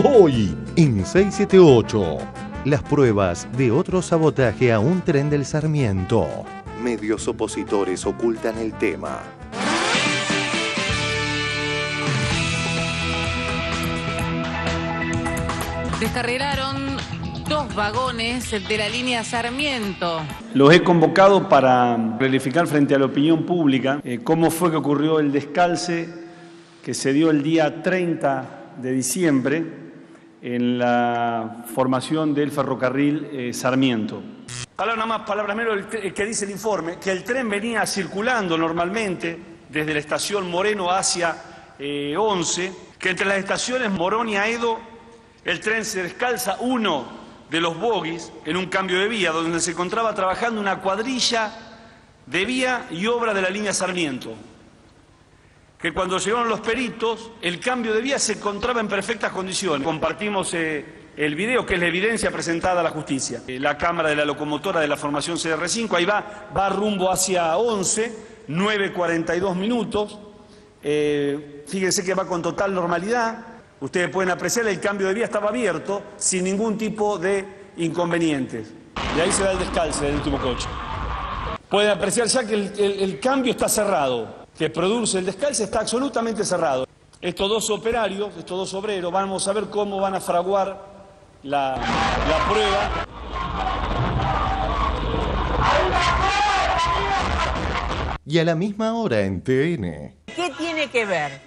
Hoy, en 678, las pruebas de otro sabotaje a un tren del Sarmiento. Medios opositores ocultan el tema. Descarrilaron 2 vagones de la línea Sarmiento. Los he convocado para verificar frente a la opinión pública cómo fue que ocurrió el descalce que se dio el día 30 de diciembre en la formación del ferrocarril Sarmiento. Palabras menos que dice el informe, que el tren venía circulando normalmente desde la estación Moreno hacia 11, que entre las estaciones Morón y Aedo el tren se descalza uno de los bogies en un cambio de vía, donde se encontraba trabajando una cuadrilla de vía y obra de la línea Sarmiento. Que cuando llegaron los peritos, el cambio de vía se encontraba en perfectas condiciones. Compartimos el video, que es la evidencia presentada a la justicia. La cámara de la locomotora de la formación CR5, ahí va rumbo hacia 11, 9:42 minutos. Fíjense que va con total normalidad. Ustedes pueden apreciar, el cambio de vía estaba abierto, sin ningún tipo de inconvenientes. Y ahí se da el descalce del último coche. Pueden apreciar ya que el cambio está cerrado, que produce el descalce está absolutamente cerrado. Estos 2 operarios, estos 2 obreros, vamos a ver cómo van a fraguar la prueba. Y a la misma hora en TN. ¿Qué tiene que ver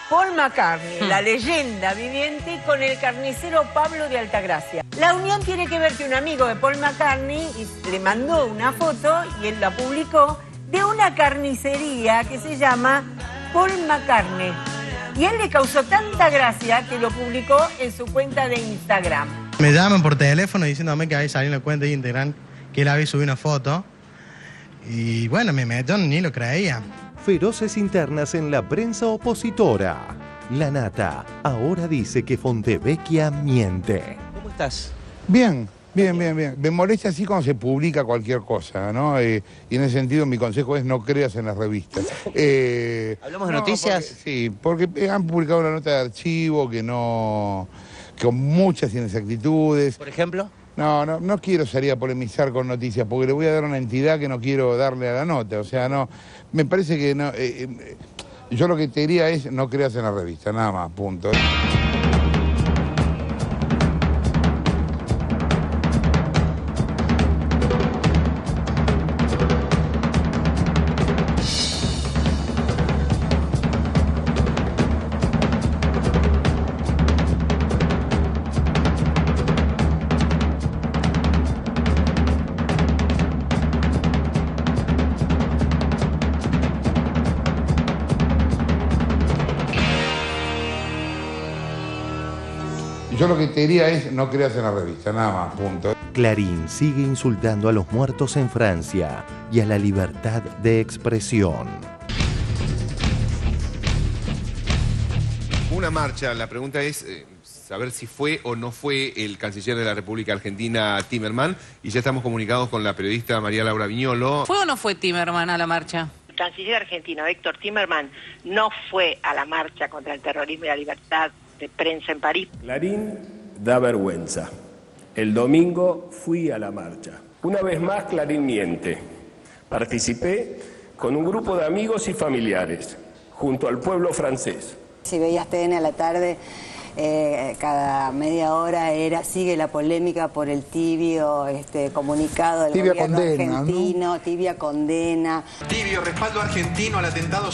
Paul McCartney, la leyenda viviente, con el carnicero Pablo de Altagracia? La unión tiene que ver que un amigo de Paul McCartney le mandó una foto, y él la publicó, de una carnicería que se llama Paul McCartney. Y a él le causó tanta gracia que lo publicó en su cuenta de Instagram. Me llaman por teléfono diciéndome que había salido en la cuenta de Instagram, que él había subido una foto. Y bueno, me meto, ni lo creía. Feroces internas en la prensa opositora. La Nata ahora dice que Fontevecchia miente. ¿Cómo estás? Bien. Me molesta así cuando se publica cualquier cosa, ¿no? Y en ese sentido mi consejo es no creas en las revistas. ¿Hablamos de noticias? Porque han publicado una nota de archivo con muchas inexactitudes. ¿Por ejemplo? No quiero salir a polemizar con noticias, porque le voy a dar una entidad que no quiero darle a la nota. O sea, no, me parece que no. Yo lo que te diría es no creas en la revista, nada más, punto. Yo lo que te diría es no creas en la revista, nada más, punto. Clarín sigue insultando a los muertos en Francia y a la libertad de expresión. Una marcha, la pregunta es saber si fue o no fue el canciller de la República Argentina, Timerman, y ya estamos comunicados con la periodista María Laura Viñolo. ¿Fue o no fue Timerman a la marcha? El canciller argentino, Héctor Timerman, no fue a la marcha contra el terrorismo y la libertad de prensa en París. Clarín da vergüenza. El domingo fui a la marcha. Una vez más Clarín miente. Participé con un grupo de amigos y familiares, junto al pueblo francés. Si veías TN a la tarde, cada media hora sigue la polémica por el tibio comunicado del gobierno argentino, ¿no? Tibia condena. Tibio respaldo argentino al atentado.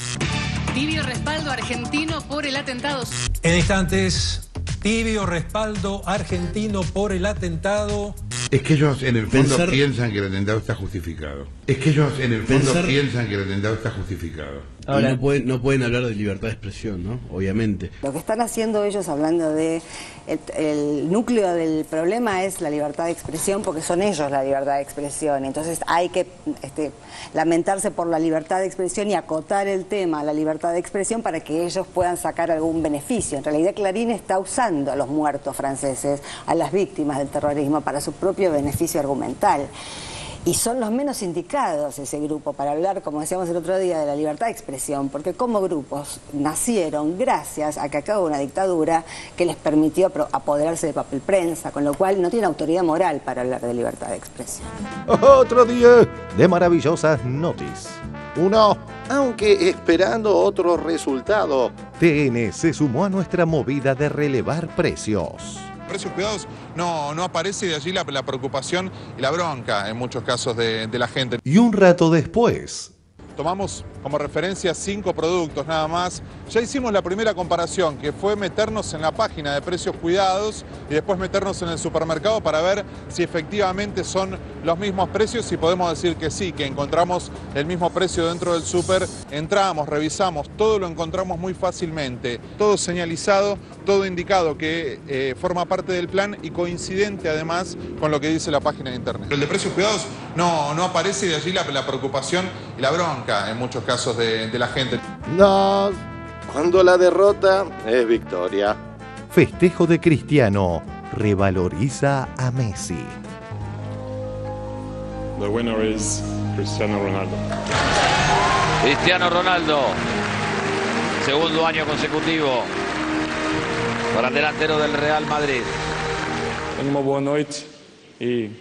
Tibio respaldo argentino por el atentado. En instantes, tibio respaldo argentino por el atentado. Es que ellos en el fondo piensan que el atentado está justificado. Ahora, no pueden hablar de libertad de expresión, ¿no? Obviamente. Lo que están haciendo ellos hablando de el núcleo del problema es la libertad de expresión, porque son ellos la libertad de expresión. Entonces hay que lamentarse por la libertad de expresión y acotar el tema a la libertad de expresión para que ellos puedan sacar algún beneficio. En realidad Clarín está usando a los muertos franceses, a las víctimas del terrorismo, para su propio beneficio argumental. Y son los menos indicados ese grupo para hablar, como decíamos el otro día, de la libertad de expresión, porque como grupos nacieron gracias a que acá hubo una dictadura que les permitió apoderarse de papel prensa, con lo cual no tienen autoridad moral para hablar de libertad de expresión. Otro día de maravillosas noticias. Uno, aunque esperando otro resultado, TN se sumó a nuestra movida de relevar precios. Precios cuidados no aparece, y de allí la preocupación y la bronca en muchos casos de la gente. Y un rato después, tomamos como referencia 5 productos nada más. Ya hicimos la primera comparación, que fue meternos en la página de Precios Cuidados y después meternos en el supermercado para ver si efectivamente son los mismos precios, y podemos decir que sí, que encontramos el mismo precio dentro del súper. Entramos, revisamos, todo lo encontramos muy fácilmente, todo señalizado, todo indicado que forma parte del plan y coincidente además con lo que dice la página de internet. El de Precios Cuidados no aparece, y de allí la preocupación y la bronca en muchos casos de la gente. no, cuando la derrota es victoria. Festejo de Cristiano revaloriza a Messi. The winner is Cristiano Ronaldo. Cristiano Ronaldo, segundo año consecutivo para el delantero del Real Madrid. Uma boa noite y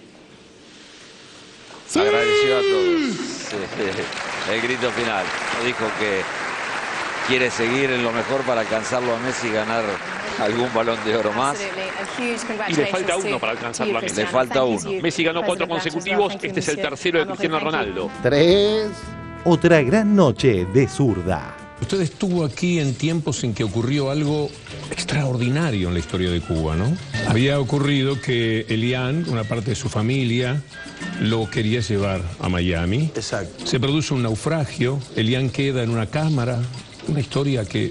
agradecido a todos. Sí, el grito final. Dijo que quiere seguir en lo mejor para alcanzarlo a Messi y ganar algún balón de oro más. Y le falta uno para alcanzarlo a Messi. Le falta uno. Messi ganó 4 consecutivos, este es el tercero de Cristiano Ronaldo. 3. Otra gran noche de zurda. Usted estuvo aquí en tiempos en que ocurrió algo extraordinario en la historia de Cuba, ¿no? Había ocurrido que Elian, una parte de su familia, lo quería llevar a Miami. Exacto. Se produce un naufragio, Elian queda en una cámara, una historia que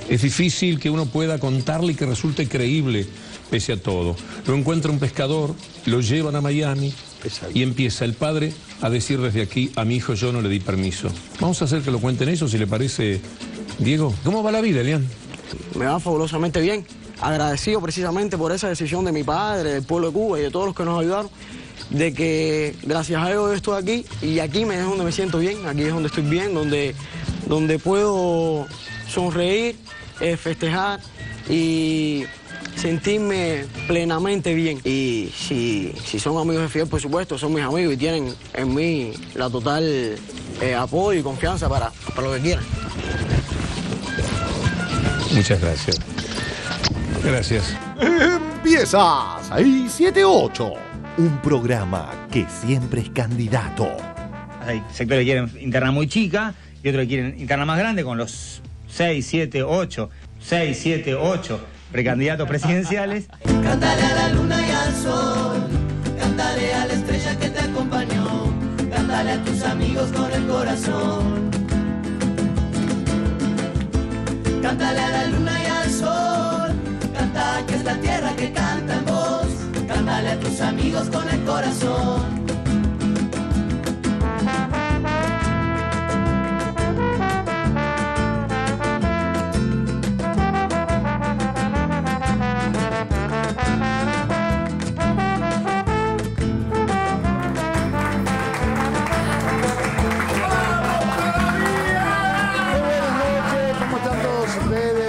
es difícil que uno pueda contarle y que resulte creíble pese a todo. Lo encuentra un pescador, lo llevan a Miami. Exacto. Y empieza el padre a decir desde aquí: a mi hijo yo no le di permiso. Vamos a hacer que lo cuenten ellos, si le parece. Diego, ¿cómo va la vida, Elian? Me va fabulosamente bien. Agradecido precisamente por esa decisión de mi padre, del pueblo de Cuba y de todos los que nos ayudaron, de que gracias a ellos yo estoy aquí, y aquí es donde me siento bien, aquí es donde estoy bien, donde puedo sonreír, festejar y sentirme plenamente bien. Y si son amigos de Fidel, por supuesto, son mis amigos y tienen en mí la total apoyo y confianza para lo que quieran. Muchas gracias. Gracias. Empieza 678, un programa que siempre es candidato. Hay sectores que quieren interna muy chica y otros que quieren interna más grande, con los 6, 7, 8 precandidatos presidenciales. Cántale a la luna y al sol, cántale a la estrella que te acompañó, cántale a tus amigos con el corazón. Cántale a la luna y al sol, canta que es la tierra que canta en voz, cántale a tus amigos con el corazón.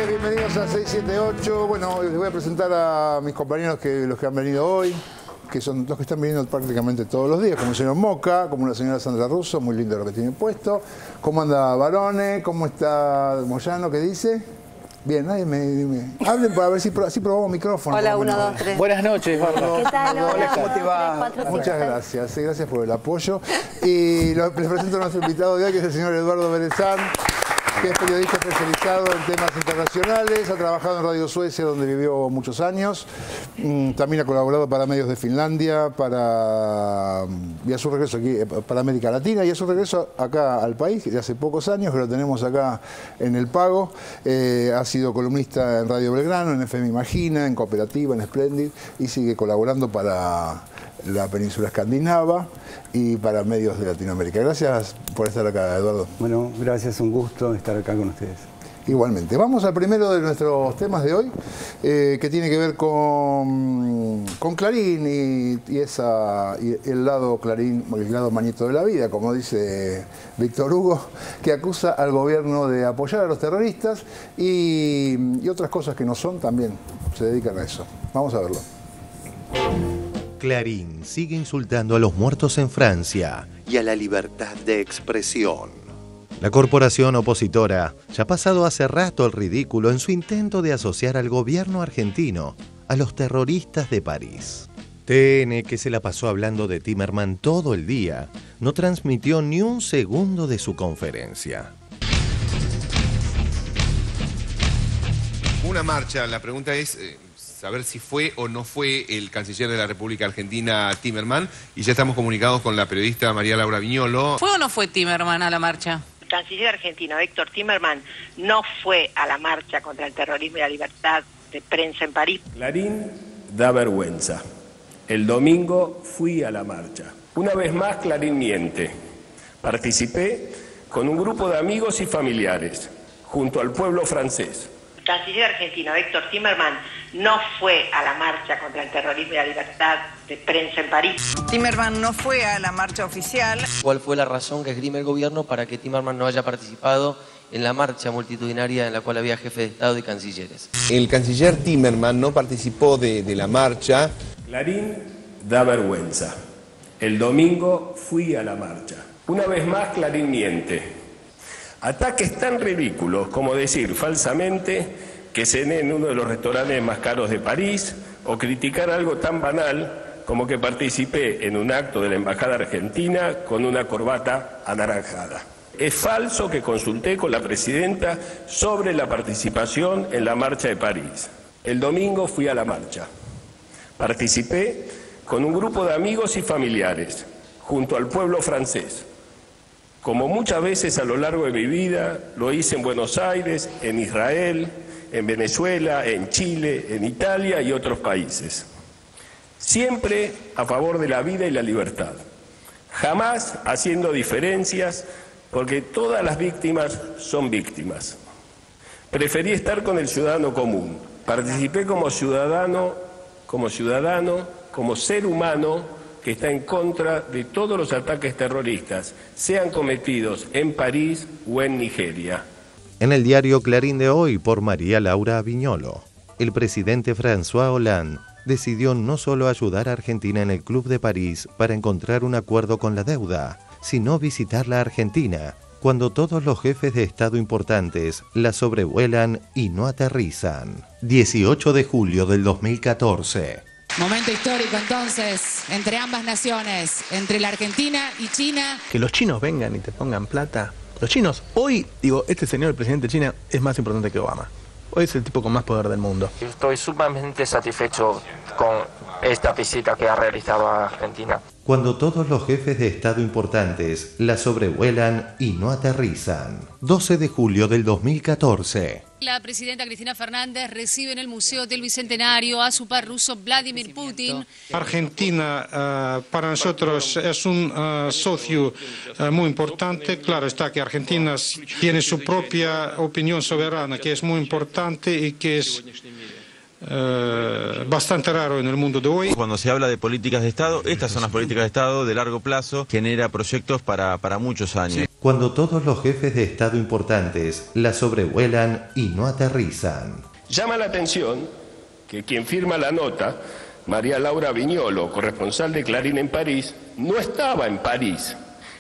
Bienvenidos a 678. Bueno, les voy a presentar a mis compañeros, los que han venido hoy, que son los que están viniendo prácticamente todos los días, como el señor Moca, como la señora Sandra Russo, muy lindo lo que tiene puesto. ¿Cómo anda Barone? ¿Cómo está Moyano? ¿Qué dice? Bien, nadie me... Hablen para ver si así probamos micrófono. Hola, 1, 2, 3. Buenas noches, Bardo. ¿Qué tal? Hola, ¿cómo te va? Muchas gracias, sí, gracias por el apoyo. Y les presento a nuestro invitado de hoy, que es el señor Eduardo Berezán, que es periodista especializado en temas internacionales, ha trabajado en Radio Suecia, donde vivió muchos años, también ha colaborado para medios de Finlandia, y a su regreso aquí para América Latina, y a su regreso acá al país, de hace pocos años, que lo tenemos acá en El Pago. Ha sido columnista en Radio Belgrano, en FM Imagina, en Cooperativa, en Splendid, y sigue colaborando para la península escandinava y para medios de Latinoamérica. Gracias por estar acá, Eduardo. Bueno, gracias, un gusto estar acá con ustedes. Igualmente. Vamos al primero de nuestros temas de hoy, que tiene que ver con Clarín y el lado Clarín, el lado manito de la vida, como dice Víctor Hugo, que acusa al gobierno de apoyar a los terroristas y otras cosas que no son, también se dedican a eso. Vamos a verlo. Clarín sigue insultando a los muertos en Francia y a la libertad de expresión. La corporación opositora ya ha pasado hace rato el ridículo en su intento de asociar al gobierno argentino a los terroristas de París. TN, que se la pasó hablando de Timerman todo el día, no transmitió ni un segundo de su conferencia. Una marcha, la pregunta es saber si fue o no fue el canciller de la República Argentina Timerman, y ya estamos comunicados con la periodista María Laura Viñolo. ¿Fue o no fue Timerman a la marcha? El canciller argentino Héctor Timerman no fue a la marcha contra el terrorismo y la libertad de prensa en París. Clarín da vergüenza. El domingo fui a la marcha. Una vez más Clarín miente. Participé con un grupo de amigos y familiares, junto al pueblo francés. El canciller argentino Héctor Timerman no fue a la marcha contra el terrorismo y la libertad de prensa en París. Timerman no fue a la marcha oficial. ¿Cuál fue la razón que esgrime el gobierno para que Timerman no haya participado en la marcha multitudinaria en la cual había jefes de Estado y cancilleres? El canciller Timerman no participó de la marcha. Clarín da vergüenza. El domingo fui a la marcha. Una vez más Clarín miente. Ataques tan ridículos como decir falsamente que cené en uno de los restaurantes más caros de París o criticar algo tan banal como que participé en un acto de la Embajada Argentina con una corbata anaranjada. Es falso que consulté con la presidenta sobre la participación en la marcha de París. El domingo fui a la marcha. Participé con un grupo de amigos y familiares, junto al pueblo francés. Como muchas veces a lo largo de mi vida, lo hice en Buenos Aires, en Israel, en Venezuela, en Chile, en Italia y otros países. Siempre a favor de la vida y la libertad. Jamás haciendo diferencias, porque todas las víctimas son víctimas. Preferí estar con el ciudadano común. Participé como ciudadano, como ser humano, que está en contra de todos los ataques terroristas, sean cometidos en París o en Nigeria. En el diario Clarín de hoy, por María Laura Viñolo, el presidente François Hollande decidió no solo ayudar a Argentina en el Club de París para encontrar un acuerdo con la deuda, sino visitar la Argentina cuando todos los jefes de Estado importantes la sobrevuelan y no aterrizan. 18 de julio del 2014. Momento histórico entonces, entre ambas naciones, entre la Argentina y China. Que los chinos vengan y te pongan plata. Los chinos, hoy, digo, este señor, el presidente de China, es más importante que Obama. Hoy es el tipo con más poder del mundo. Estoy sumamente satisfecho con esta visita que ha realizado a Argentina. Cuando todos los jefes de Estado importantes la sobrevuelan y no aterrizan. 12 de julio del 2014. La presidenta Cristina Fernández recibe en el Museo del Bicentenario a su par ruso Vladimir Putin. Argentina para nosotros es un socio muy importante. Claro está que Argentina tiene su propia opinión soberana, que es muy importante y que es bastante raro en el mundo de hoy. Cuando se habla de políticas de Estado, estas son las políticas de Estado de largo plazo, genera proyectos para muchos años. Cuando todos los jefes de Estado importantes la sobrevuelan y no aterrizan. Llama la atención que quien firma la nota, María Laura Viñolo, corresponsal de Clarín en París, no estaba en París,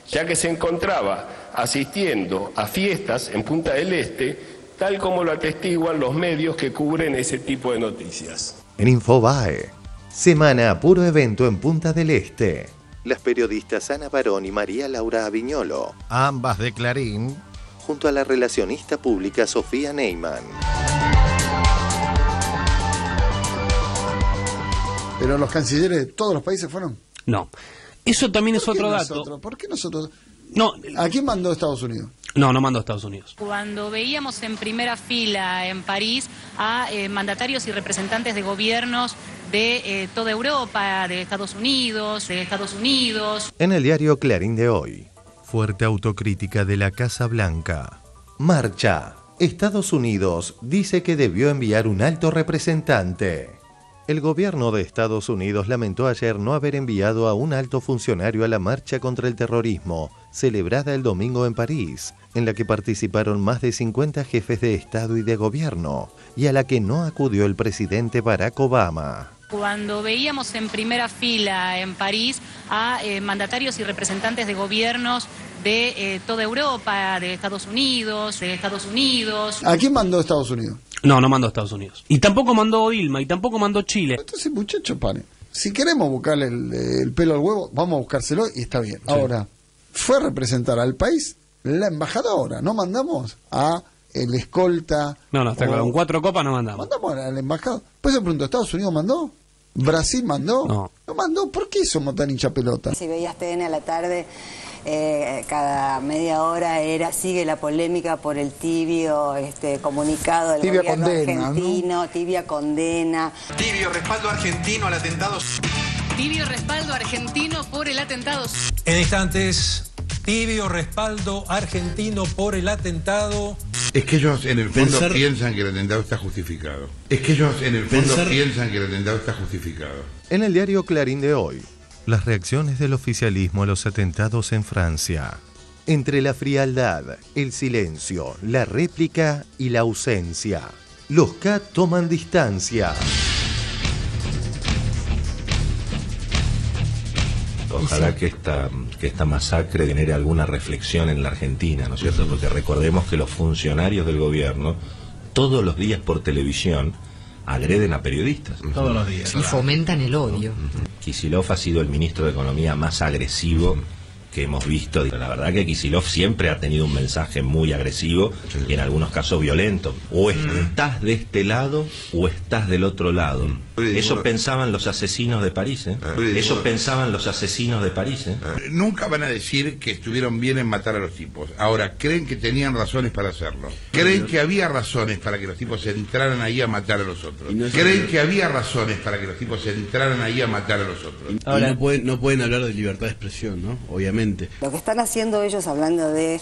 ya que se encontraba asistiendo a fiestas en Punta del Este, tal como lo atestiguan los medios que cubren ese tipo de noticias. En Infobae, semana puro evento en Punta del Este. Las periodistas Ana Barón y María Laura Viñolo, ambas de Clarín, junto a la relacionista pública Sofía Neyman. ¿Pero los cancilleres de todos los países fueron? No. Eso también es otro dato. ¿Por qué nosotros? No. ¿A quién mandó Estados Unidos? No mandó a Estados Unidos. Cuando veíamos en primera fila en París a mandatarios y representantes de gobiernos de toda Europa, de Estados Unidos. En el diario Clarín de hoy, fuerte autocrítica de la Casa Blanca. Marcha. Estados Unidos dice que debió enviar un alto representante. El gobierno de Estados Unidos lamentó ayer no haber enviado a un alto funcionario a la marcha contra el terrorismo, celebrada el domingo en París, en la que participaron más de 50 jefes de Estado y de gobierno, y a la que no acudió el presidente Barack Obama. Cuando veíamos en primera fila en París a mandatarios y representantes de gobiernos de toda Europa, de Estados Unidos, ¿A quién mandó Estados Unidos? No, no mandó a Estados Unidos. Y tampoco mandó Dilma, y tampoco mandó Chile. Entonces, muchachos, paren. Si queremos buscarle el pelo al huevo, vamos a buscárselo y está bien. Sí. Ahora, fue a representar al país la embajadora, no mandamos a el escolta. No, está claro, con 4 copas no mandamos. Mandamos al embajador. Pues se preguntó, ¿Estados Unidos mandó? ¿Brasil mandó? No mandó. ¿Por qué somos tan hinchapelota? Si veías TN a la tarde, cada media hora sigue la polémica por el tibio comunicado del gobierno argentino, ¿no? Tibia condena. Tibio respaldo argentino al atentado. Tibio respaldo argentino por el atentado. En instantes, tibio respaldo argentino por el atentado. Es que ellos en el fondo piensan que el atentado está justificado. En el diario Clarín de hoy, las reacciones del oficialismo a los atentados en Francia. Entre la frialdad, el silencio, la réplica y la ausencia, los K toman distancia. Ojalá que esta masacre genere alguna reflexión en la Argentina, ¿no es cierto? Porque recordemos que los funcionarios del gobierno todos los días por televisión agreden a periodistas. Todos los días. Y fomentan el odio. Kicillof ha sido el ministro de Economía más agresivo que hemos visto. La verdad que Kicillof siempre ha tenido un mensaje muy agresivo y en algunos casos violento. O estás de este lado o estás del otro lado. Eso pensaban los asesinos de París, ¿eh? Nunca van a decir que estuvieron bien en matar a los tipos. Ahora, creen que tenían razones para hacerlo. Creen que había razones para que los tipos se entraran ahí a matar a los otros. Ahora, no pueden hablar de libertad de expresión, ¿no? Obviamente. Lo que están haciendo ellos hablando de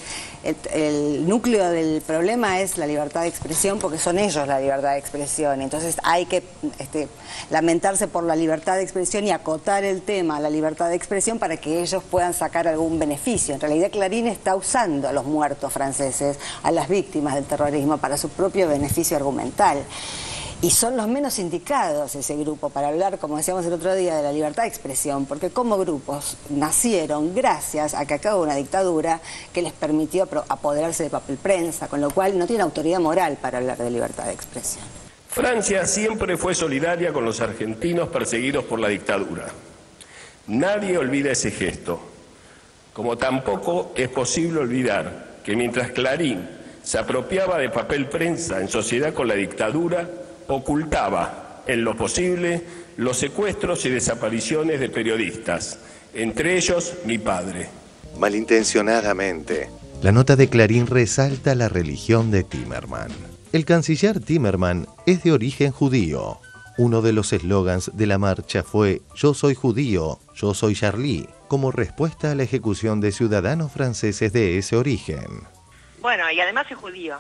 el núcleo del problema es la libertad de expresión, porque son ellos la libertad de expresión. Entonces hay que lamentarse por la libertad de expresión y acotar el tema a la libertad de expresión para que ellos puedan sacar algún beneficio. En realidad Clarín está usando a los muertos franceses, a las víctimas del terrorismo, para su propio beneficio argumental. Y son los menos indicados ese grupo para hablar, como decíamos el otro día, de la libertad de expresión, porque como grupos nacieron gracias a que acabó una dictadura que les permitió apoderarse de papel prensa, con lo cual no tienen autoridad moral para hablar de libertad de expresión. Francia siempre fue solidaria con los argentinos perseguidos por la dictadura. Nadie olvida ese gesto, como tampoco es posible olvidar que mientras Clarín se apropiaba de papel prensa en sociedad con la dictadura, ocultaba en lo posible los secuestros y desapariciones de periodistas, entre ellos mi padre. Malintencionadamente, la nota de Clarín resalta la religión de Timerman. El canciller Timerman es de origen judío. Uno de los eslogans de la marcha fue «Yo soy judío, yo soy Charlie», como respuesta a la ejecución de ciudadanos franceses de ese origen. Bueno, y además es judío.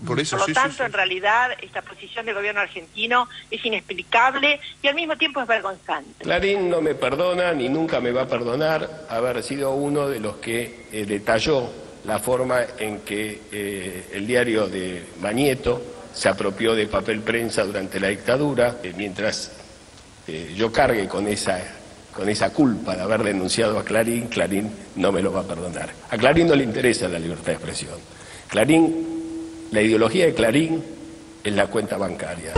Por lo tanto, en realidad, esta posición del gobierno argentino es inexplicable y al mismo tiempo es vergonzante. Clarín no me perdona ni nunca me va a perdonar haber sido uno de los que detalló la forma en que el diario de Manieto se apropió de papel prensa durante la dictadura. Mientras yo cargue con esa culpa de haber denunciado a Clarín, Clarín no me lo va a perdonar. A Clarín no le interesa la libertad de expresión. La ideología de Clarín es la cuenta bancaria.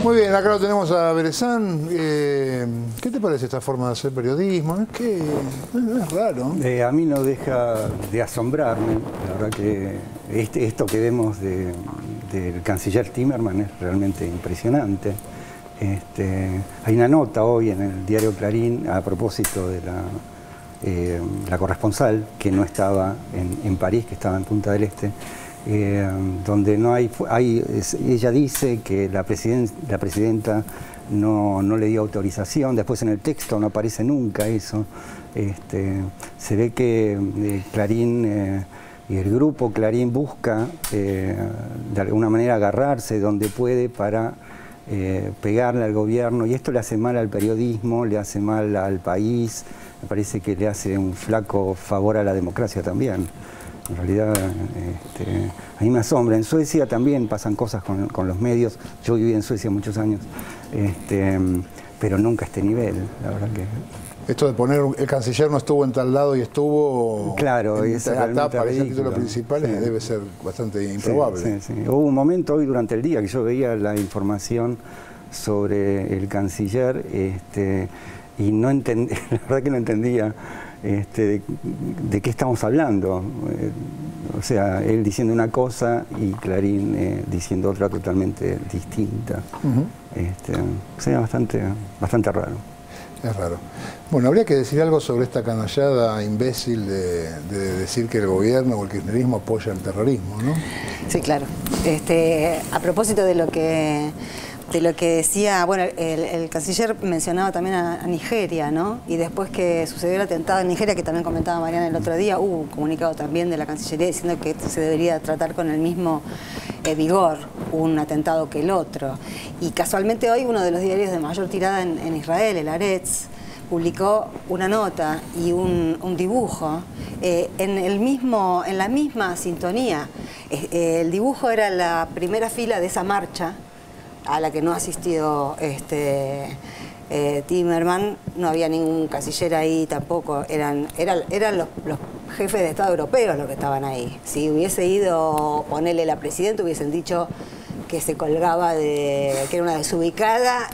Muy bien, acá lo tenemos a Berezán. ¿Qué te parece esta forma de hacer periodismo? Es que es raro. A mí no deja de asombrarme. La verdad que esto que vemos del canciller Timerman es realmente impresionante. Hay una nota hoy en el diario Clarín a propósito de la corresponsal que no estaba en París, que estaba en Punta del Este, donde no ella dice que la presidenta no le dio autorización, después en el texto no aparece nunca eso. Se ve que Clarín y el grupo Clarín busca de alguna manera agarrarse donde puede para pegarle al gobierno, y esto le hace mal al periodismo, le hace mal al país, me parece que le hace un flaco favor a la democracia también. En realidad, a mí me asombra. En Suecia también pasan cosas con los medios. Yo viví en Suecia muchos años, pero nunca a este nivel, la verdad que... Esto de poner el canciller no estuvo en tal lado y estuvo claro, en la tapa, en el título principal, sí. Debe ser bastante improbable. Sí. Hubo un momento hoy durante el día que yo veía la información sobre el canciller y no entendía, la verdad que no entendía de qué estamos hablando. O sea, él diciendo una cosa y Clarín diciendo otra totalmente distinta. O sea, bastante raro. Es raro. Bueno, habría que decir algo sobre esta canallada imbécil de decir que el gobierno o el kirchnerismo apoya el terrorismo, ¿no? Sí, claro. A propósito de lo que decía, bueno, el canciller mencionaba también a Nigeria, ¿no? Y después que sucedió el atentado en Nigeria, que también comentaba Mariana el otro día, hubo un comunicado también de la Cancillería diciendo que se debería tratar con el mismo vigor un atentado que el otro. Y casualmente hoy uno de los diarios de mayor tirada en Israel, el Haaretz, publicó una nota y un dibujo en la misma sintonía. El dibujo era la primera fila de esa marcha a la que no asistió Timerman, no había ningún canciller ahí tampoco, eran los jefes de Estado europeos los que estaban ahí. Si hubiese ido ponerle la presidenta, hubiesen dicho que se colgaba que era una desubicada,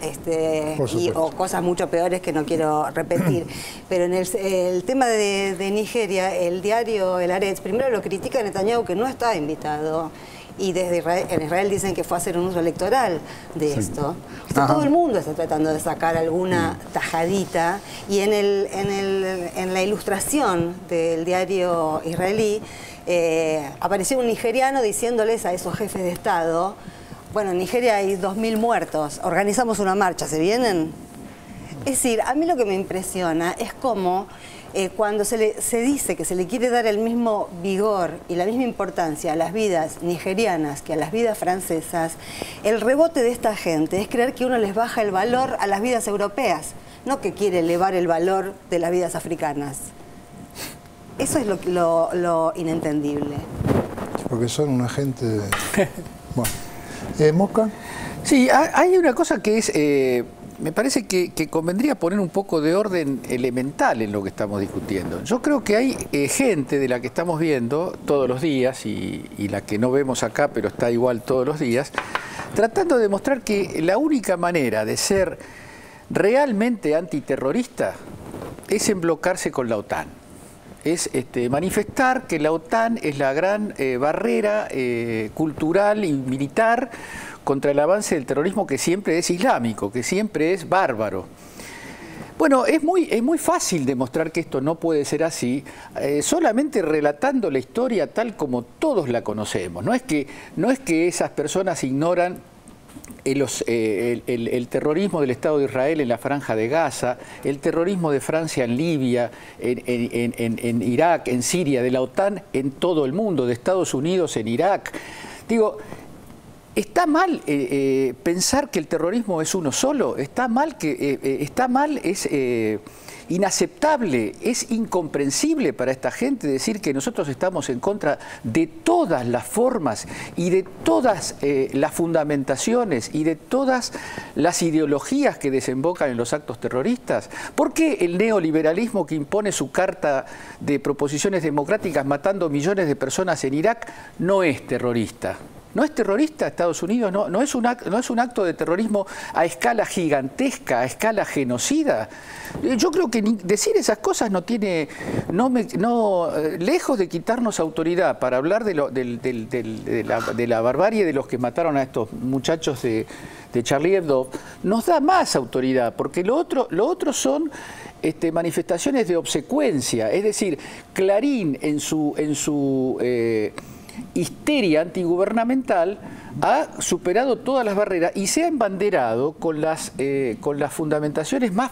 o cosas mucho peores que no quiero repetir. Pero en el tema de Nigeria, el diario El Haaretz primero lo critica a Netanyahu, que no estaba invitado, y en Israel dicen que fue a hacer un uso electoral de esto. Todo el mundo está tratando de sacar alguna tajadita, y en la ilustración del diario israelí apareció un nigeriano diciéndoles a esos jefes de Estado: bueno, en Nigeria hay 2000 muertos, organizamos una marcha, ¿se vienen? Es decir, a mí lo que me impresiona es cómo cuando se dice que se le quiere dar el mismo vigor y la misma importancia a las vidas nigerianas que a las vidas francesas, el rebote de esta gente es creer que uno les baja el valor a las vidas europeas, no que quiere elevar el valor de las vidas africanas. Eso es lo inentendible. Porque son una gente... Bueno. ¿Mosca? Sí, hay una cosa que es... me parece que convendría poner un poco de orden elemental en lo que estamos discutiendo. Yo creo que hay gente de la que estamos viendo todos los días y la que no vemos acá, pero está igual todos los días, tratando de demostrar que la única manera de ser realmente antiterrorista es emblocarse con la OTAN. Es manifestar que la OTAN es la gran barrera cultural y militar contra el avance del terrorismo, que siempre es islámico, que siempre es bárbaro. Bueno, es muy fácil demostrar que esto no puede ser así, solamente relatando la historia tal como todos la conocemos. No es que esas personas ignoran el terrorismo del Estado de Israel en la Franja de Gaza, el terrorismo de Francia en Libia, en Irak, en Siria, de la OTAN en todo el mundo, de Estados Unidos en Irak. Digo, ¿está mal pensar que el terrorismo es uno solo? ¿Está mal? Es inaceptable, es incomprensible para esta gente decir que nosotros estamos en contra de todas las formas y de todas las fundamentaciones y de todas las ideologías que desembocan en los actos terroristas. ¿Por qué el neoliberalismo, que impone su carta de proposiciones democráticas matando millones de personas en Irak, no es terrorista? ¿No es terrorista Estados Unidos? ¿No es un acto de terrorismo a escala gigantesca, a escala genocida? Yo creo que decir esas cosas no tiene, lejos de quitarnos autoridad para hablar de la barbarie de los que mataron a estos muchachos de Charlie Hebdo, nos da más autoridad, porque lo otro son manifestaciones de obsecuencia. Es decir, Clarín en su histeria antigubernamental ha superado todas las barreras y se ha embanderado con las fundamentaciones más,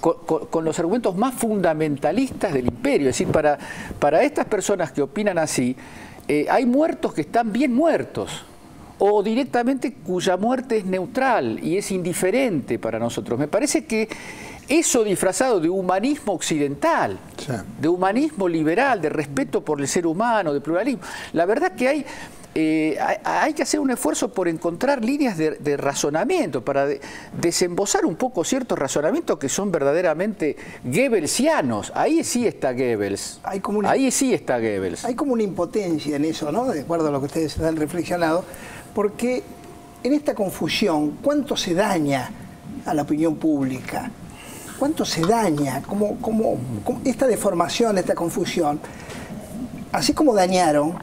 con los argumentos más fundamentalistas del imperio. Es decir, para estas personas que opinan así, hay muertos que están bien muertos, o directamente cuya muerte es neutral y es indiferente para nosotros. Me parece que eso disfrazado de humanismo occidental, de humanismo liberal, de respeto por el ser humano, de pluralismo, la verdad que hay que hacer un esfuerzo por encontrar líneas de razonamiento, para desembozar un poco ciertos razonamientos que son verdaderamente goebbelsianos. Ahí sí está Goebbels. Ahí sí está Goebbels. Hay como una impotencia en eso, ¿no? De acuerdo a lo que ustedes han reflexionado, porque en esta confusión, ¿cuánto se daña a la opinión pública? ¿Cuánto se daña? Como esta deformación, esta confusión, así como dañaron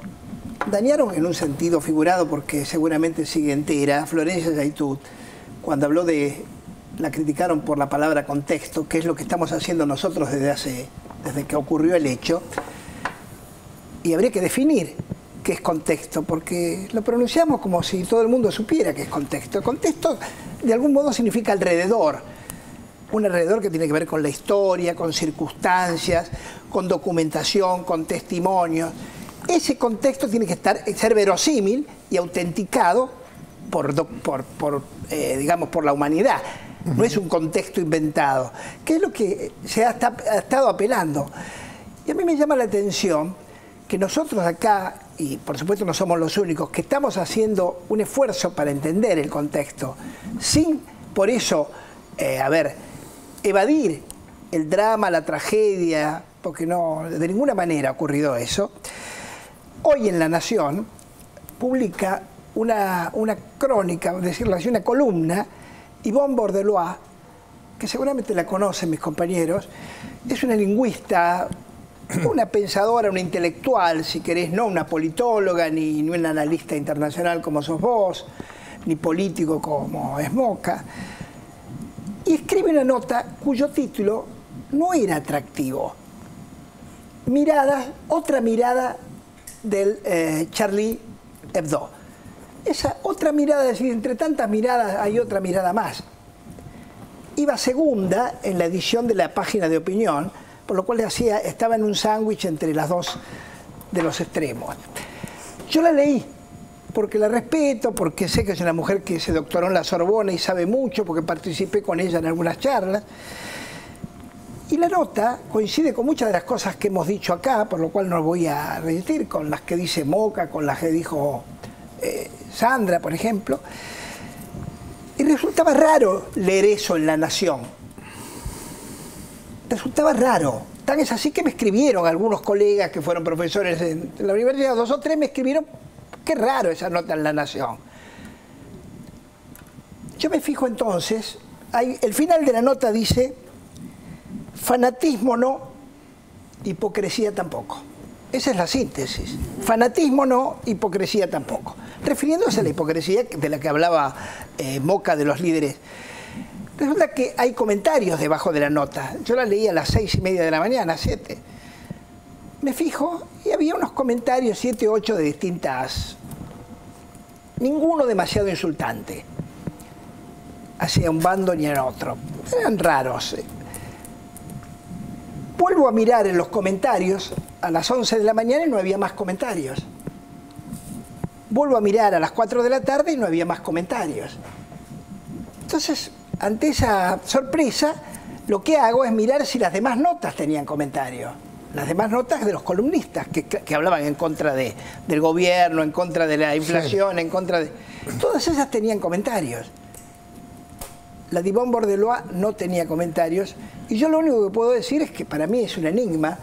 en un sentido figurado, porque seguramente sigue entera, Florencia Yaitud, cuando habló la criticaron por la palabra contexto, que es lo que estamos haciendo nosotros desde que ocurrió el hecho, y habría que definir qué es contexto, porque lo pronunciamos como si todo el mundo supiera qué es contexto. Contexto, de algún modo, significa alrededor. Un alrededor que tiene que ver con la historia, con circunstancias, con documentación, con testimonios. Ese contexto tiene que ser verosímil y autenticado digamos, por la humanidad. No es un contexto inventado, que es lo que se ha estado apelando. Y a mí me llama la atención que nosotros acá, y por supuesto no somos los únicos, que estamos haciendo un esfuerzo para entender el contexto, sin por eso, evadir el drama, la tragedia, porque no, de ninguna manera ha ocurrido eso. Hoy en La Nación publica una crónica, decirlo así, una columna, Yvonne Bordelois, que seguramente la conocen mis compañeros, es una lingüista, una pensadora, una intelectual, si querés, no una politóloga, ni un analista internacional como sos vos, ni político como es Moca, y escribe una nota cuyo título no era atractivo. Otra mirada del Charlie Hebdo. Esa otra mirada, es decir, entre tantas miradas hay otra mirada más. Iba segunda en la edición de la página de opinión, por lo cual estaba en un sándwich entre las dos de los extremos. Yo la leí porque la respeto, porque sé que es una mujer que se doctoró en la Sorbona y sabe mucho, porque participé con ella en algunas charlas. Y la nota coincide con muchas de las cosas que hemos dicho acá, por lo cual no voy a repetir, con las que dice Moca, con las que dijo Sandra, por ejemplo. Y resultaba raro leer eso en La Nación. Resultaba raro. Tan es así que me escribieron algunos colegas que fueron profesores en la universidad, 2 o 3 me escribieron, qué raro esa nota en La Nación. Yo me fijo entonces, el final de la nota dice: fanatismo no, hipocresía tampoco. Esa es la síntesis. Fanatismo no, hipocresía tampoco. Refiriéndose a la hipocresía de la que hablaba Moca de los líderes. Resulta que hay comentarios debajo de la nota. Yo la leí a las 6:30 de la mañana, 7. Me fijo y había unos comentarios, 7 o 8 de distintas... Ninguno demasiado insultante hacia un bando ni en otro. Eran raros. Vuelvo a mirar en los comentarios a las 11 de la mañana y no había más comentarios. Vuelvo a mirar a las 4 de la tarde y no había más comentarios. Entonces, ante esa sorpresa, lo que hago es mirar si las demás notas tenían comentarios. Las demás notas de los columnistas que hablaban en contra del gobierno, en contra de la inflación, sí, en contra de... Todas esas tenían comentarios. La de Yvonne Bordelois no tenía comentarios, y yo lo único que puedo decir es que para mí es un enigma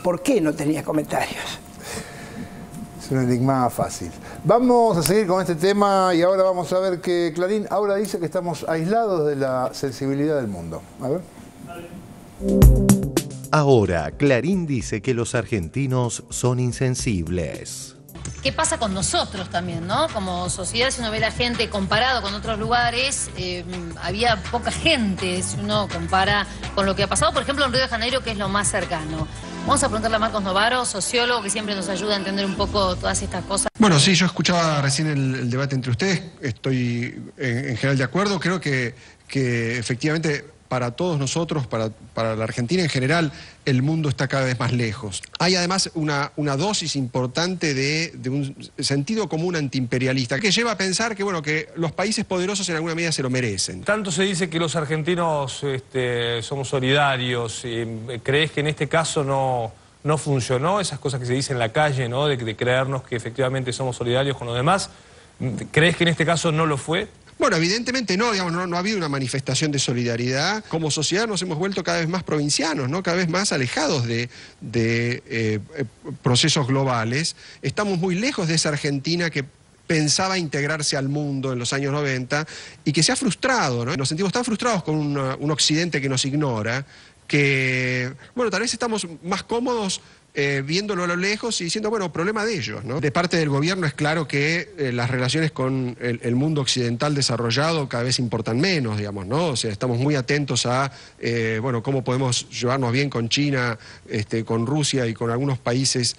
por qué no tenía comentarios. Es un enigma fácil. Vamos a seguir con este tema y ahora vamos a ver que Clarín ahora dice que estamos aislados de la sensibilidad del mundo. A ver. Ahora, Clarín dice que los argentinos son insensibles. ¿Qué pasa con nosotros también, no? Como sociedad, si uno ve la gente comparado con otros lugares, había poca gente, si uno compara con lo que ha pasado, por ejemplo, en Río de Janeiro, que es lo más cercano. Vamos a preguntarle a Marcos Novaro, sociólogo, que siempre nos ayuda a entender un poco todas estas cosas. Bueno, sí, yo escuchaba recién el debate entre ustedes, estoy en general de acuerdo, creo que efectivamente para todos nosotros, para la Argentina en general, el mundo está cada vez más lejos. Hay además una dosis importante de un sentido común antiimperialista que lleva a pensar que, bueno, que los países poderosos en alguna medida se lo merecen. Tanto se dice que los argentinos somos solidarios. ¿Crees que en este caso no funcionó? Esas cosas que se dicen en la calle, ¿no? De creernos que efectivamente somos solidarios con los demás. ¿Crees que en este caso no lo fue? Bueno, evidentemente no, digamos, no ha habido una manifestación de solidaridad. Como sociedad nos hemos vuelto cada vez más provincianos, ¿no? Cada vez más alejados de procesos globales. Estamos muy lejos de esa Argentina que pensaba integrarse al mundo en los años 90 y que se ha frustrado, ¿no? Nos sentimos tan frustrados con un occidente que nos ignora que, bueno, tal vez estamos más cómodos viéndolo a lo lejos y diciendo, bueno, problema de ellos, ¿no? De parte del gobierno es claro que las relaciones con el mundo occidental desarrollado cada vez importan menos, digamos, ¿no? O sea, estamos muy atentos a, bueno, cómo podemos llevarnos bien con China, con Rusia y con algunos países,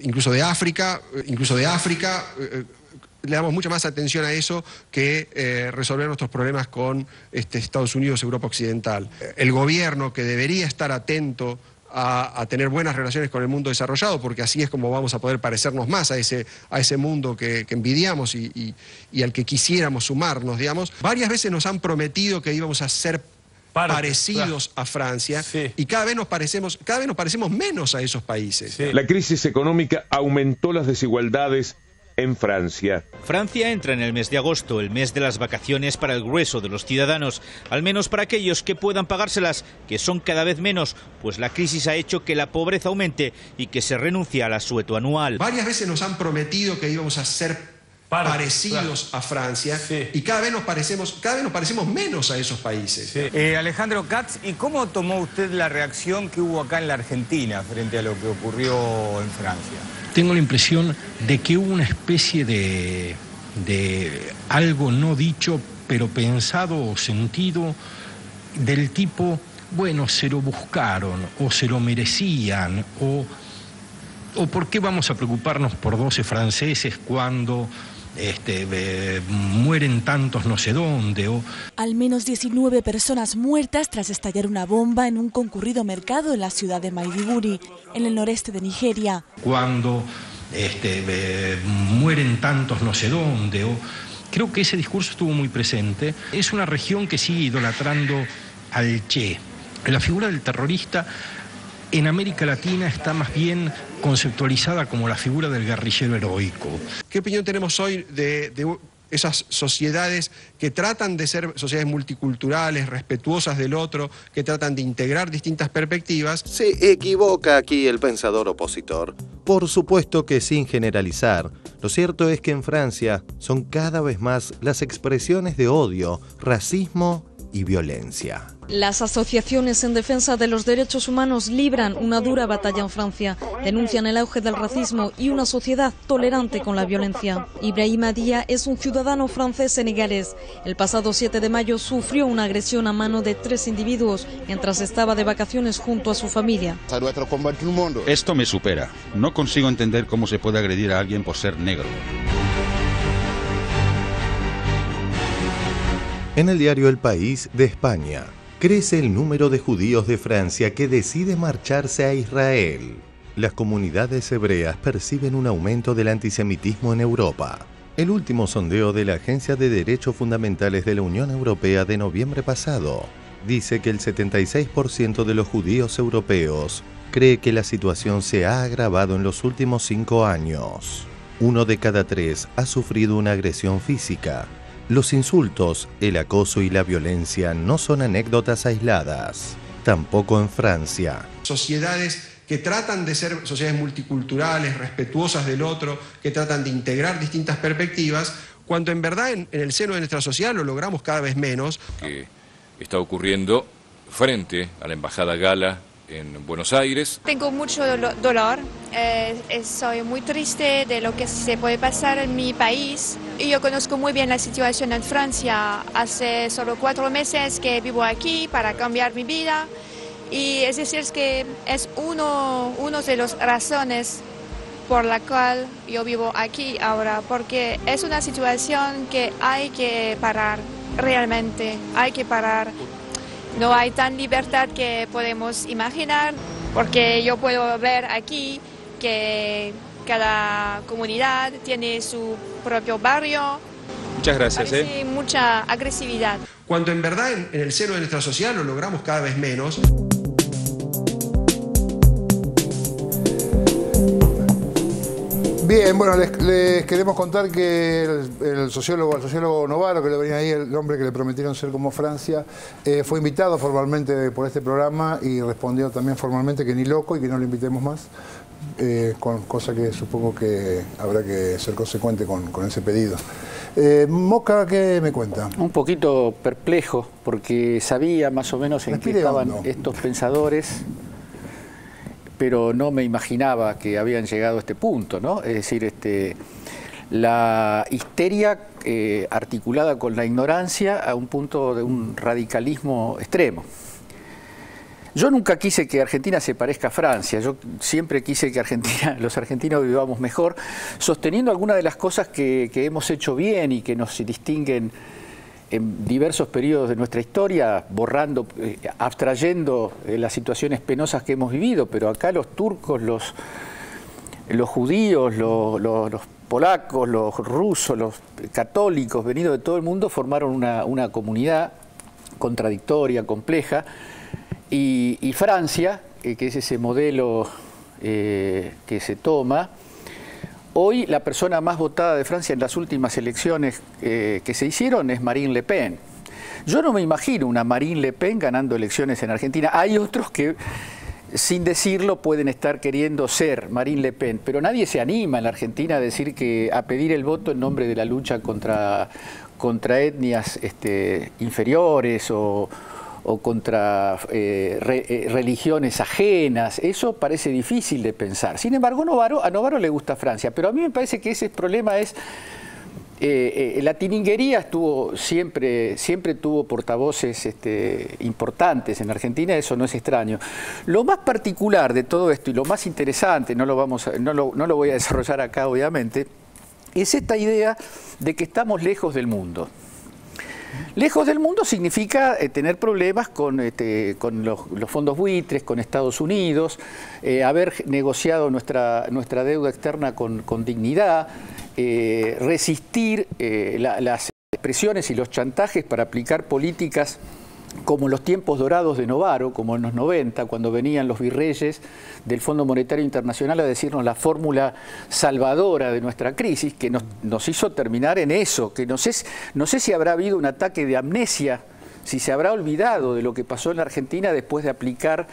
incluso de África, le damos mucha más atención a eso que resolver nuestros problemas con Estados Unidos, Europa Occidental. El gobierno, que debería estar atento a tener buenas relaciones con el mundo desarrollado, porque así es como vamos a poder parecernos más a ese mundo que envidiamos y al que quisiéramos sumarnos, digamos. Varias veces nos han prometido que íbamos a ser parecidos a Francia, y cada vez nos parecemos menos a esos países. La crisis económica aumentó las desigualdades en Francia. Francia entra en el mes de agosto, el mes de las vacaciones para el grueso de los ciudadanos, al menos para aquellos que puedan pagárselas, que son cada vez menos, pues la crisis ha hecho que la pobreza aumente y que se renuncie al asueto anual. Varias veces nos han prometido que íbamos a ser parecidos a Francia, y cada vez nos parecemos menos a esos países. Alejandro Katz, ¿y cómo tomó usted la reacción que hubo acá en la Argentina frente a lo que ocurrió en Francia? Tengo la impresión de que hubo una especie de algo no dicho, pero pensado o sentido, del tipo, bueno, se lo buscaron, o se lo merecían, o ¿por qué vamos a preocuparnos por 12 franceses cuando mueren tantos no sé dónde? Al menos 19 personas muertas tras estallar una bomba en un concurrido mercado en la ciudad de Maiduguri, en el noreste de Nigeria. Cuando mueren tantos no sé dónde. Creo que ese discurso estuvo muy presente. Es una región que sigue idolatrando al Che. La figura del terrorista en América Latina está más bien conceptualizada como la figura del guerrillero heroico. ¿Qué opinión tenemos hoy de esas sociedades que tratan de ser sociedades multiculturales, respetuosas del otro, que tratan de integrar distintas perspectivas? Se equivoca aquí el pensador opositor. Por supuesto que sin generalizar, lo cierto es que en Francia son cada vez más las expresiones de odio, racismo y violencia. Las asociaciones en defensa de los derechos humanos libran una dura batalla en Francia. Denuncian el auge del racismo y una sociedad tolerante con la violencia. Ibrahima Dia es un ciudadano francés senegalés. El pasado 7 de mayo sufrió una agresión a mano de 3 individuos mientras estaba de vacaciones junto a su familia. Esto me supera. No consigo entender cómo se puede agredir a alguien por ser negro. En el diario El País de España, crece el número de judíos de Francia que decide marcharse a Israel. Las comunidades hebreas perciben un aumento del antisemitismo en Europa. El último sondeo de la Agencia de Derechos Fundamentales de la Unión Europea de noviembre pasado dice que el 76% de los judíos europeos cree que la situación se ha agravado en los últimos 5 años. 1 de cada 3 ha sufrido una agresión física. Los insultos, el acoso y la violencia no son anécdotas aisladas, tampoco en Francia. Sociedades que tratan de ser sociedades multiculturales, respetuosas del otro, que tratan de integrar distintas perspectivas, cuando en verdad en el seno de nuestra sociedad lo logramos cada vez menos. Que está ocurriendo frente a la Embajada Gala en Buenos Aires. Tengo mucho dolor, soy muy triste de lo que se puede pasar en mi país. Y yo conozco muy bien la situación en Francia. Hace solo 4 meses que vivo aquí para cambiar mi vida Y es decir, que es uno de las razones por la cual yo vivo aquí ahora, porque es una situación que hay que parar, realmente hay que parar. No hay tan libertad que podemos imaginar, porque yo puedo ver aquí que cada comunidad tiene su propio barrio. Muchas gracias. Parece mucha agresividad. Cuando en verdad en el seno de nuestra sociedad lo logramos cada vez menos. Bien, bueno, les queremos contar que el sociólogo Novaro, que le venía ahí, el hombre que le prometieron ser como Francia, fue invitado formalmente por este programa y respondió también formalmente que ni loco y que no lo invitemos más, cosa que supongo que habrá que ser consecuente con ese pedido. Moca, ¿qué me cuenta? Un poquito perplejo, porque sabía más o menos en qué estaban estos pensadores, pero no me imaginaba que habían llegado a este punto, ¿no? Es decir, la histeria articulada con la ignorancia a un punto de un radicalismo extremo. Yo nunca quise que Argentina se parezca a Francia, yo siempre quise que los argentinos vivamos mejor, sosteniendo algunas de las cosas que hemos hecho bien y que nos distinguen en diversos periodos de nuestra historia, borrando, abstrayendo las situaciones penosas que hemos vivido, pero acá los turcos, los judíos, los polacos, los rusos, los católicos, venidos de todo el mundo, formaron una comunidad contradictoria, compleja, y Francia, que es ese modelo que se toma. Hoy la persona más votada de Francia en las últimas elecciones que se hicieron es Marine Le Pen. Yo no me imagino una Marine Le Pen ganando elecciones en Argentina. Hay otros que, sin decirlo, pueden estar queriendo ser Marine Le Pen, pero nadie se anima en la Argentina a pedir el voto en nombre de la lucha contra etnias inferiores o contra religiones ajenas. Eso parece difícil de pensar. Sin embargo, a Novaro le gusta Francia, pero a mí me parece que ese problema es... la tininguería siempre tuvo portavoces importantes en Argentina, eso no es extraño. Lo más particular de todo esto y lo más interesante, no lo voy a desarrollar acá obviamente, es esta idea de que estamos lejos del mundo. Lejos del mundo significa tener problemas con los fondos buitres, con Estados Unidos, haber negociado nuestra deuda externa con dignidad, resistir las presiones y los chantajes para aplicar políticas como los tiempos dorados de Novaro, como en los 90, cuando venían los virreyes del Fondo Monetario Internacional a decirnos la fórmula salvadora de nuestra crisis, que nos hizo terminar en eso, que no sé si habrá habido un ataque de amnesia, si se habrá olvidado de lo que pasó en la Argentina después de aplicar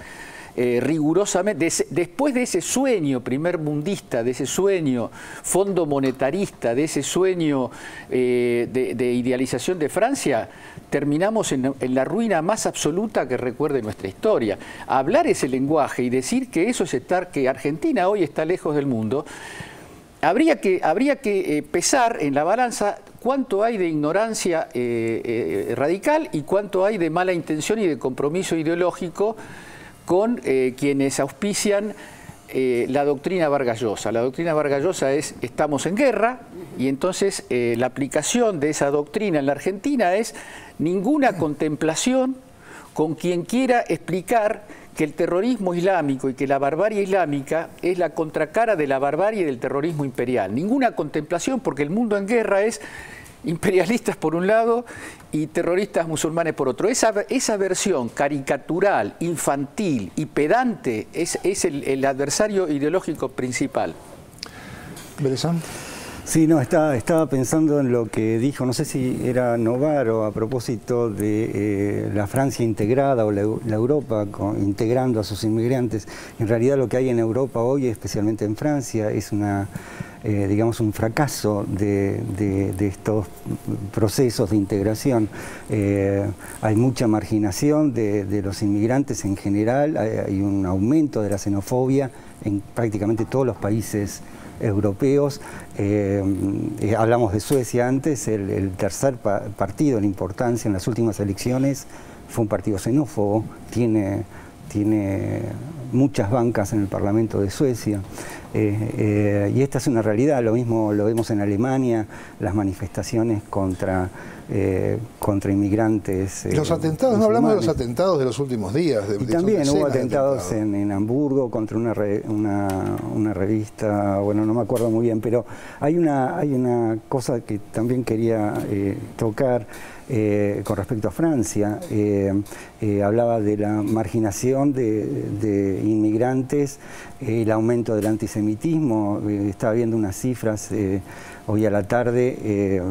rigurosamente, después de ese sueño primermundista, de ese sueño fondo monetarista, de ese sueño de idealización de Francia, terminamos en la ruina más absoluta que recuerde nuestra historia. Hablar ese lenguaje y decir que eso es que Argentina hoy está lejos del mundo, habría que pesar en la balanza cuánto hay de ignorancia radical y cuánto hay de mala intención y de compromiso ideológico con quienes auspician la doctrina Vargas Llosa. La doctrina Vargas Llosa es estamos en guerra y entonces la aplicación de esa doctrina en la Argentina es ninguna contemplación con quien quiera explicar que el terrorismo islámico y que la barbarie islámica es la contracara de la barbarie del terrorismo imperial. Ninguna contemplación porque el mundo en guerra es imperialistas por un lado y terroristas musulmanes por otro. Esa versión caricatural, infantil y pedante es el adversario ideológico principal. ¿Belezán? Sí, no, estaba pensando en lo que dijo, no sé si era Novaro a propósito de la Francia integrada o la Europa integrando a sus inmigrantes. En realidad lo que hay en Europa hoy, especialmente en Francia, es digamos un fracaso de estos procesos de integración. Hay mucha marginación de los inmigrantes en general, hay un aumento de la xenofobia en prácticamente todos los países europeos. Hablamos de Suecia antes, el tercer partido en importancia en las últimas elecciones fue un partido xenófobo, tiene tiene muchas bancas en el Parlamento de Suecia. Y esta es una realidad, lo mismo lo vemos en Alemania, las manifestaciones contra inmigrantes. Los atentados, no hablamos de los atentados de los últimos días. Y también hubo atentados en Hamburgo contra una revista, bueno, no me acuerdo muy bien, pero hay una cosa que también quería tocar. Con respecto a Francia, hablaba de la marginación de inmigrantes, el aumento del antisemitismo. Estaba viendo unas cifras hoy a la tarde,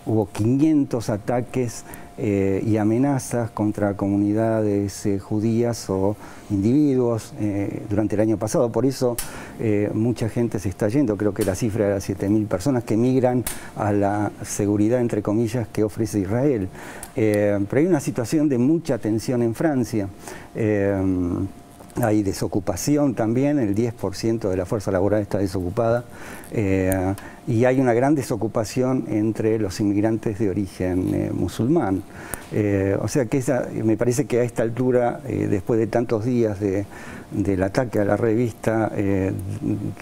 hubo 500 ataques y amenazas contra comunidades judías o individuos durante el año pasado. Por eso mucha gente se está yendo. Creo que la cifra era 7.000 personas que migran a la seguridad, entre comillas, que ofrece Israel. Pero hay una situación de mucha tensión en Francia. Hay desocupación también, el 10% de la fuerza laboral está desocupada, y hay una gran desocupación entre los inmigrantes de origen musulmán. O sea que me parece que a esta altura, después de tantos días del ataque a la revista,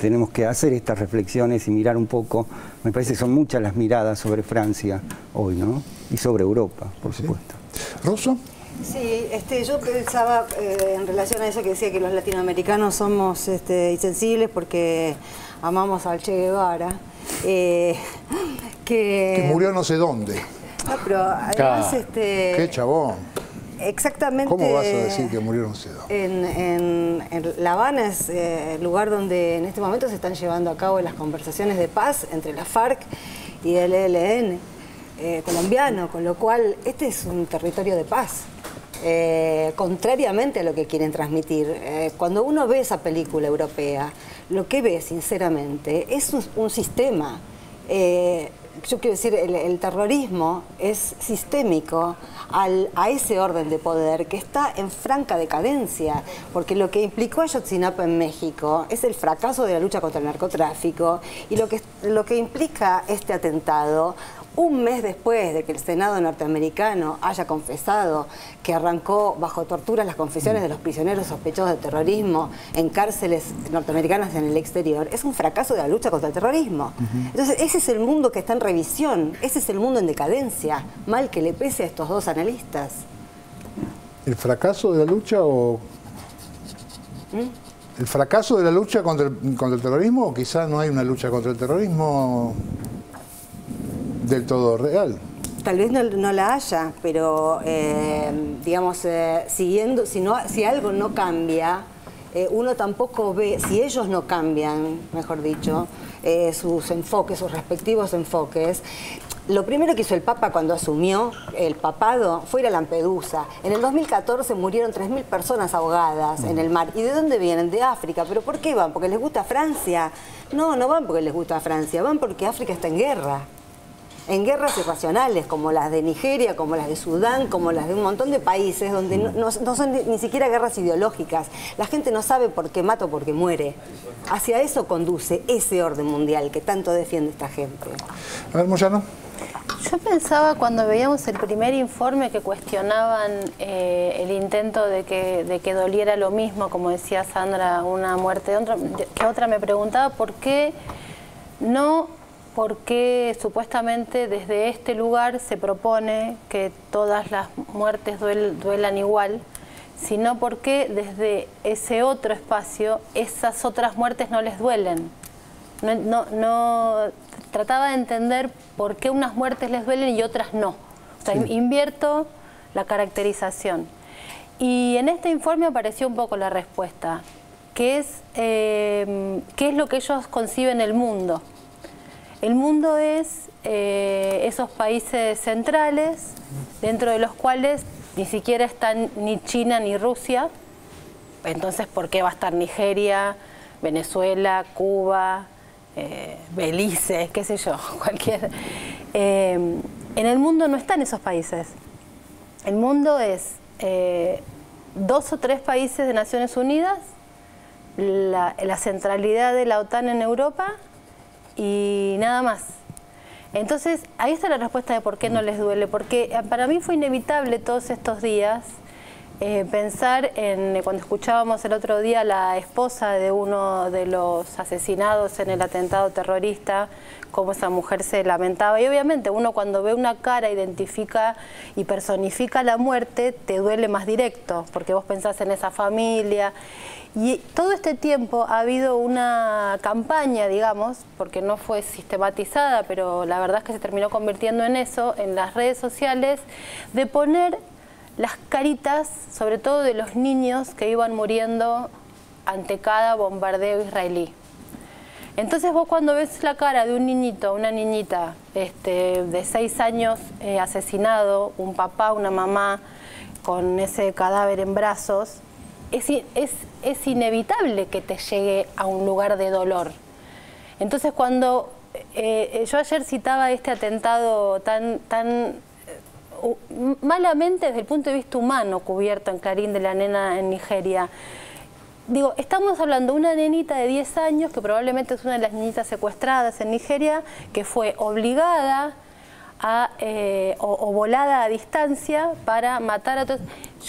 tenemos que hacer estas reflexiones y mirar un poco. Me parece que son muchas las miradas sobre Francia hoy, ¿no? Y sobre Europa, por supuesto. ¿Rosso? Sí, yo pensaba en relación a eso que decía que los latinoamericanos somos insensibles porque amamos al Che Guevara. Que murió no sé dónde. No, pero además... ¡Qué chabón! Exactamente. ¿Cómo vas a decir que murió no sé dónde? En La Habana es el lugar donde en este momento se están llevando a cabo las conversaciones de paz entre la FARC y el ELN colombiano, con lo cual este es un territorio de paz. Contrariamente a lo que quieren transmitir. Cuando uno ve esa película europea, lo que ve, sinceramente, es un sistema. Yo quiero decir, el terrorismo es sistémico a ese orden de poder que está en franca decadencia, porque lo que implicó Ayotzinapa en México es el fracaso de la lucha contra el narcotráfico, y lo que implica este atentado, un mes después de que el Senado norteamericano haya confesado que arrancó bajo tortura las confesiones de los prisioneros sospechosos de terrorismo en cárceles norteamericanas en el exterior, es un fracaso de la lucha contra el terrorismo. Entonces, ese es el mundo que está en revisión, ese es el mundo en decadencia, mal que le pese a estos dos analistas. ¿El fracaso de la lucha o...? ¿El fracaso de la lucha contra el terrorismo, o quizás no hay una lucha contra el terrorismo del todo real? Tal vez no la haya, pero digamos, siguiendo, si algo no cambia, uno tampoco ve, si ellos no cambian, mejor dicho, sus enfoques, sus respectivos enfoques. Lo primero que hizo el Papa cuando asumió el papado fue ir a Lampedusa. En el 2014 murieron 3.000 personas ahogadas en el mar. ¿Y de dónde vienen? De África. ¿Pero por qué van? ¿Porque les gusta Francia? No, no van porque les gusta Francia, van porque África está en guerra. En guerras irracionales, como las de Nigeria, como las de Sudán, como las de un montón de países donde no son ni siquiera guerras ideológicas. La gente no sabe por qué mata o por qué muere. Hacia eso conduce ese orden mundial que tanto defiende esta gente. A ver, Moyano. Yo pensaba cuando veíamos el primer informe que cuestionaban el intento de que doliera lo mismo, como decía Sandra, una muerte de otra, me preguntaba por qué porque supuestamente desde este lugar se propone que todas las muertes duelan igual, sino porque desde ese otro espacio esas otras muertes no les duelen. No trataba de entender por qué unas muertes les duelen y otras no. O sea, invierto la caracterización. Y en este informe apareció un poco la respuesta, que es qué es lo que ellos conciben el mundo. El mundo es esos países centrales, dentro de los cuales ni siquiera están ni China ni Rusia. Entonces, ¿por qué va a estar Nigeria, Venezuela, Cuba, Belice, qué sé yo, cualquier? En el mundo no están esos países. El mundo es 2 o 3 países de Naciones Unidas, la centralidad de la OTAN en Europa y nada más. Entonces, ahí está la respuesta de por qué no les duele, porque para mí fue inevitable todos estos días pensar en cuando escuchábamos el otro día a la esposa de uno de los asesinados en el atentado terrorista, cómo esa mujer se lamentaba. Y obviamente uno cuando ve una cara, identifica y personifica la muerte, te duele más directo, porque vos pensás en esa familia. Y todo este tiempo ha habido una campaña, digamos, porque no fue sistematizada, pero la verdad es que se terminó convirtiendo en eso, en las redes sociales, de poner las caritas, sobre todo de los niños que iban muriendo ante cada bombardeo israelí. Entonces vos cuando ves la cara de un niñito, una niñita de 6 años asesinado, un papá, una mamá con ese cadáver en brazos, es inevitable que te llegue a un lugar de dolor. Entonces cuando yo ayer citaba este atentado tan malamente desde el punto de vista humano cubierto en Clarín de la nena en Nigeria, digo, estamos hablando de una nenita de 10 años que probablemente es una de las niñitas secuestradas en Nigeria, que fue obligada o volada a distancia para matar a otros.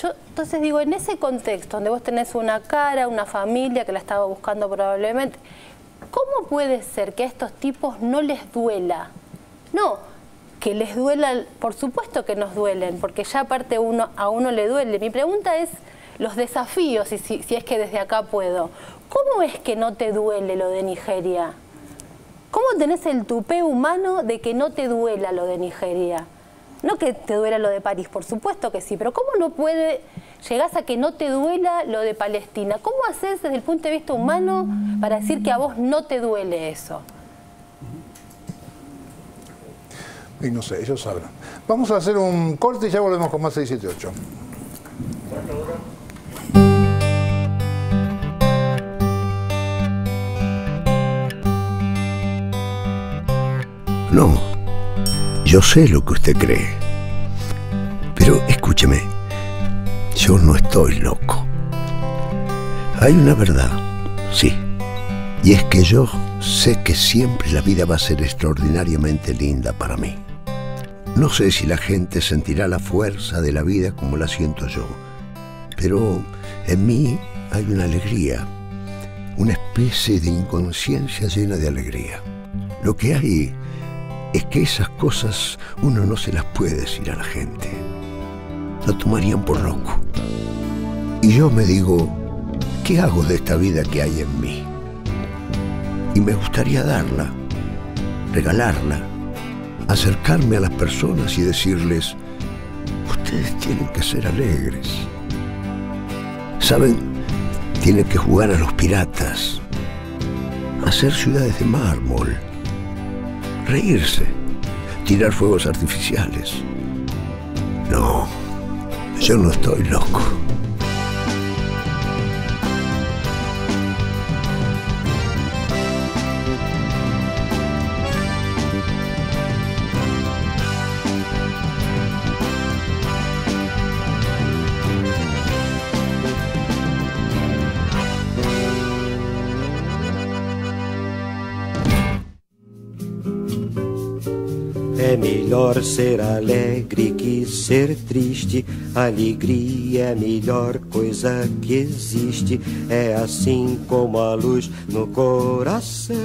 Yo entonces digo, en ese contexto donde vos tenés una cara, una familia que la estaba buscando probablemente, ¿cómo puede ser que a estos tipos no les duela? No, que les duela, por supuesto que nos duelen, porque ya aparte a uno le duele. Mi pregunta es los desafíos, si es que desde acá puedo. ¿Cómo es que no te duele lo de Nigeria? ¿Cómo tenés el tupé humano de que no te duela lo de Nigeria? No que te duela lo de París, por supuesto que sí, pero ¿cómo no llegás a que no te duela lo de Palestina? ¿Cómo haces desde el punto de vista humano para decir que a vos no te duele eso? Y no sé, ellos sabrán. Vamos a hacer un corte y ya volvemos con más 678. No, yo sé lo que usted cree, pero escúcheme, yo no estoy loco. Hay una verdad, sí, y es que yo sé que siempre la vida va a ser extraordinariamente linda para mí. No sé si la gente sentirá la fuerza de la vida como la siento yo, pero en mí hay una alegría, una especie de inconsciencia llena de alegría. Lo que hay es que esas cosas uno no se las puede decir a la gente. Lo tomarían por loco. Y yo me digo, ¿qué hago de esta vida que hay en mí? Y me gustaría darla, regalarla, acercarme a las personas y decirles, ustedes tienen que ser alegres. ¿Saben? Tienen que jugar a los piratas, hacer ciudades de mármol, reírse, tirar fuegos artificiales. No, yo no estoy loco. É melhor ser alegre que ser triste. Alegria é a melhor coisa que existe. É assim como a luz no coração.